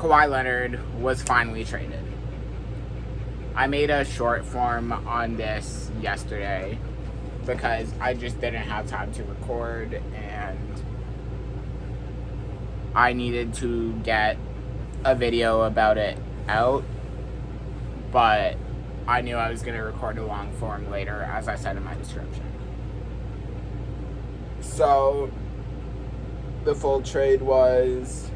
Kawhi Leonard was finally traded. I made a short form on this yesterday because I just didn't have time to record and I needed to get a video about it out, but I knew I was going to record a long form later, as I said in my description. So, the full trade was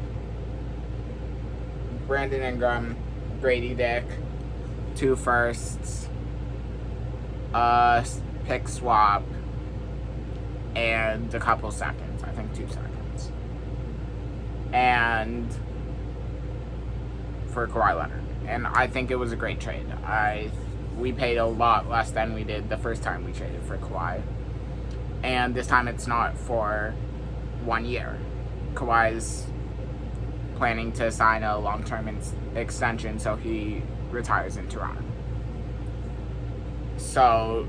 Brandon Ingram, Grady Dick, 2 firsts, a pick swap, and a couple seconds. I think 2 seconds. And for Kawhi Leonard. And I think it was a great trade. We paid a lot less than we did the first time we traded for Kawhi. And this time it's not for 1 year. Kawhi's planning to sign a long-term extension so he retires in Toronto. So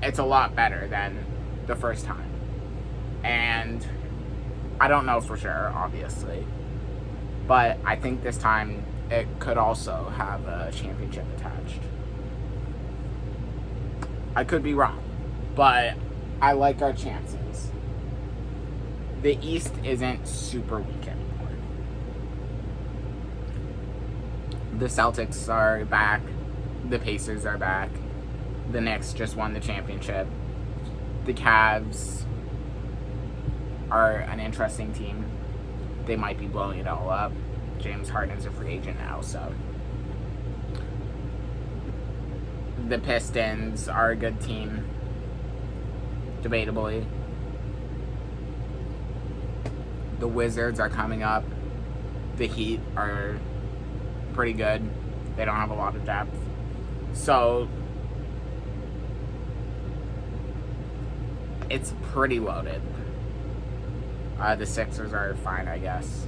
it's a lot better than the first time. And I don't know for sure, obviously. But I think this time it could also have a championship attached. I could be wrong, but I like our chances. The East isn't super weak anymore. The Celtics are back. The Pacers are back. The Knicks just won the championship. The Cavs are an interesting team. They might be blowing it all up. James Harden's a free agent now, so. The Pistons are a good team. Debatably. The Wizards are coming up. The Heat are pretty good. They don't have a lot of depth. So, it's pretty loaded. The Sixers are fine, I guess.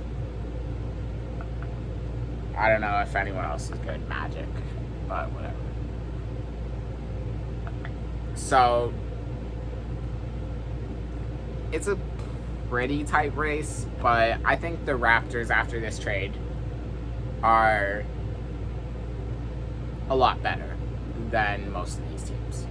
I don't know if anyone else is good. Magic, but whatever. So, it's a pretty tight race, but I think the Raptors after this trade are a lot better than most of these teams.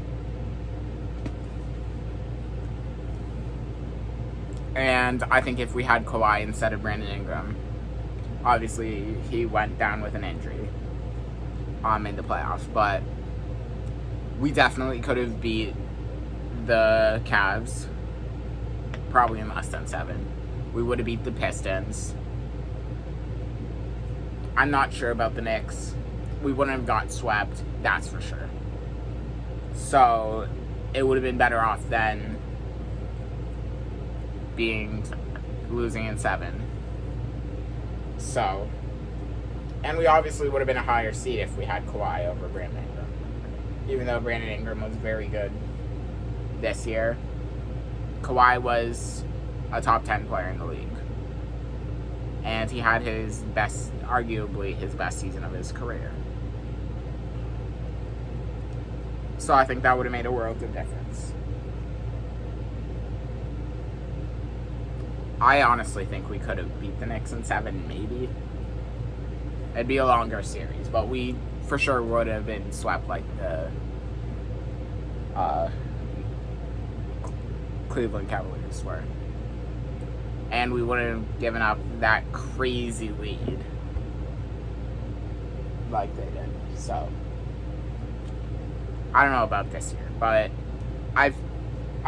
And I think if we had Kawhi instead of Brandon Ingram, obviously he went down with an injury in the playoffs, but we definitely could have beat the Cavs, probably in less than 7. We would have beat the Pistons. I'm not sure about the Knicks. We wouldn't have got swept, that's for sure. So, it would have been better off than losing in 7. So, and we obviously would have been a higher seed if we had Kawhi over Brandon Ingram. Even though Brandon Ingram was very good this year, Kawhi was a top 10 player in the league. And he had arguably his best season of his career. So I think that would have made a world of difference. I honestly think we could have beat the Knicks in 7, maybe. It'd be a longer series, but we for sure would have been swept like the Cleveland Cavaliers were. And we wouldn't have given up that crazy lead like they did. So, I don't know about this year, but I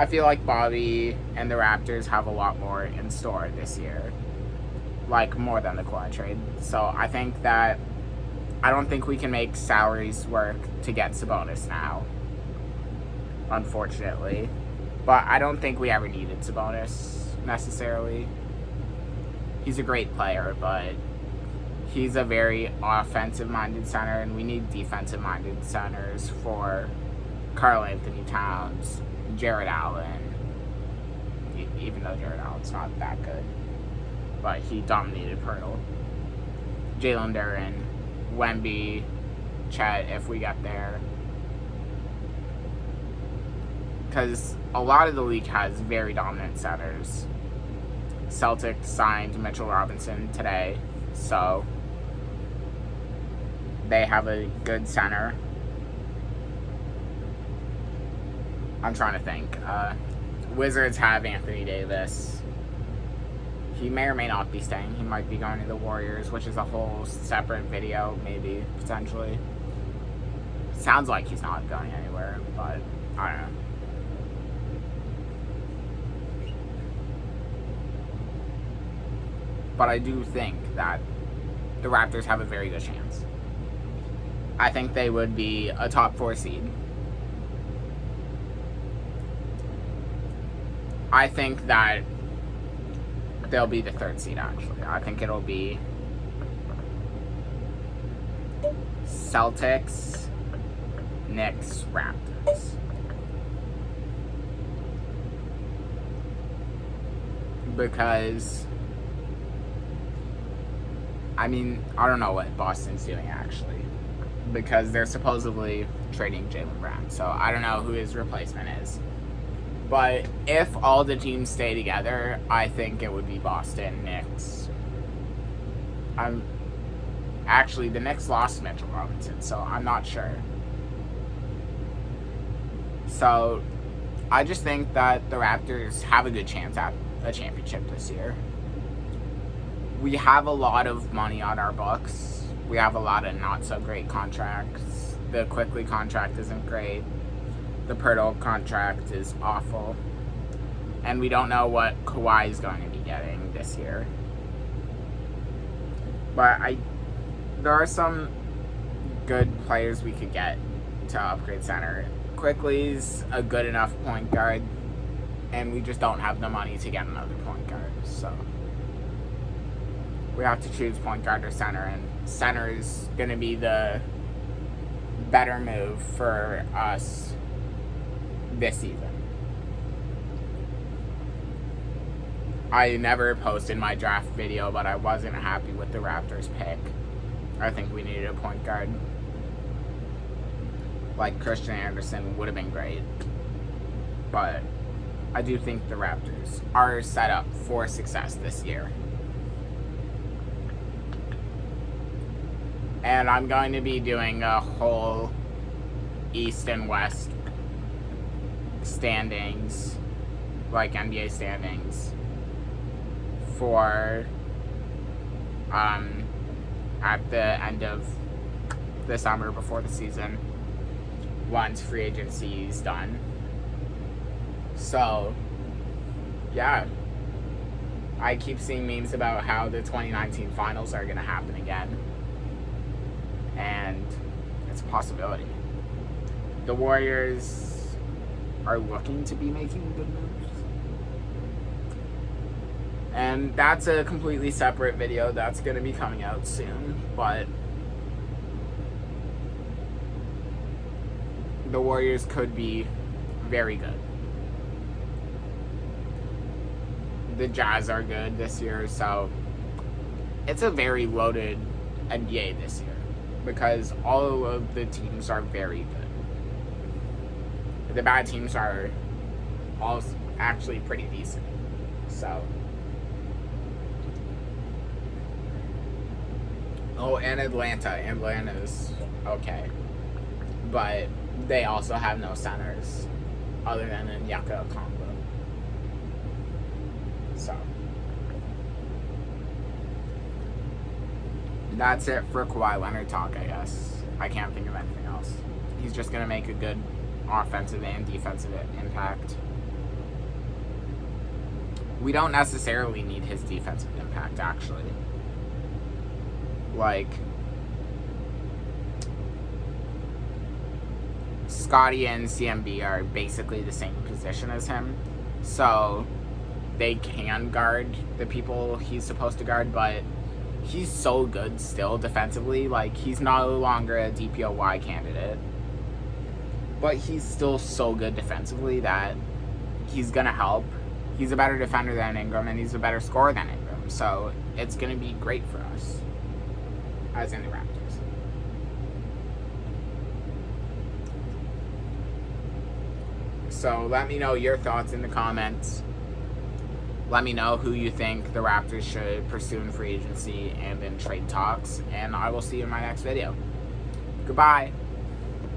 feel like Bobby and the Raptors have a lot more in store this year. Like, more than the Kawhi trade. So, I think that I don't think we can make salaries work to get Sabonis now. Unfortunately. But I don't think we ever needed Sabonis, necessarily. He's a great player, but he's a very offensive-minded center, and we need defensive-minded centers for Karl Anthony Towns, Jared Allen, even though Jared Allen's not that good, but he dominated Pirtle. Jalen Duren, Wemby, Chet, if we get there. Because a lot of the league has very dominant centers. Celtics signed Mitchell Robinson today, so they have a good center. I'm trying to think. Wizards have Anthony Davis. He may or may not be staying. He might be going to the Warriors, which is a whole separate video, maybe, potentially. Sounds like he's not going anywhere, but I don't know. But I do think that the Raptors have a very good chance. I think they would be a top 4 seed. I think that they'll be the 3rd seed, actually. I think it'll be Celtics, Knicks, Raptors. Because, I mean, I don't know what Boston's doing, actually. Because they're supposedly trading Jaylen Brown. So I don't know who his replacement is. But if all the teams stay together, I think it would be Boston, Knicks. Actually, the Knicks lost Mitchell Robinson, so I'm not sure. So I just think that the Raptors have a good chance at a championship this year. We have a lot of money on our books. We have a lot of not so great contracts. The Quickly contract isn't great. The Pirtle contract is awful. And we don't know what Kawhi is going to be getting this year. But there are some good players we could get to upgrade center. Quickly's a good enough point guard, and we just don't have the money to get another point guard. So we have to choose point guard or center, and center is going to be the better move for us this season. I never posted my draft video, but I wasn't happy with the Raptors pick. I think we needed a point guard. Like Christian Anderson would have been great. But I do think the Raptors are set up for success this year. And I'm going to be doing a whole East and West standings, like NBA standings, for at the end of the summer before the season, once free agency is done. So yeah, I keep seeing memes about how the 2019 finals are going to happen again, and it's a possibility. The Warriors are looking to be making good moves. And that's a completely separate video that's going to be coming out soon. But the Warriors could be very good. The Jazz are good this year, so it's a very loaded NBA this year because all of the teams are very good. The bad teams are all actually pretty decent. So, oh, and Atlanta. Atlanta's okay. But they also have no centers other than Onyeka Okongwu. So, that's it for Kawhi Leonard talk, I guess. I can't think of anything else. He's just going to make a good offensive and defensive impact. We don't necessarily need his defensive impact, actually. Like, Scotty and CMB are basically the same position as him, so they can guard the people he's supposed to guard, but he's so good still defensively. Like, he's no longer a DPOY candidate, but he's still so good defensively that he's going to help. He's a better defender than Ingram, and he's a better scorer than Ingram, so it's going to be great for us, as in the Raptors. So let me know your thoughts in the comments. Let me know who you think the Raptors should pursue in free agency and in trade talks, and I will see you in my next video. Goodbye.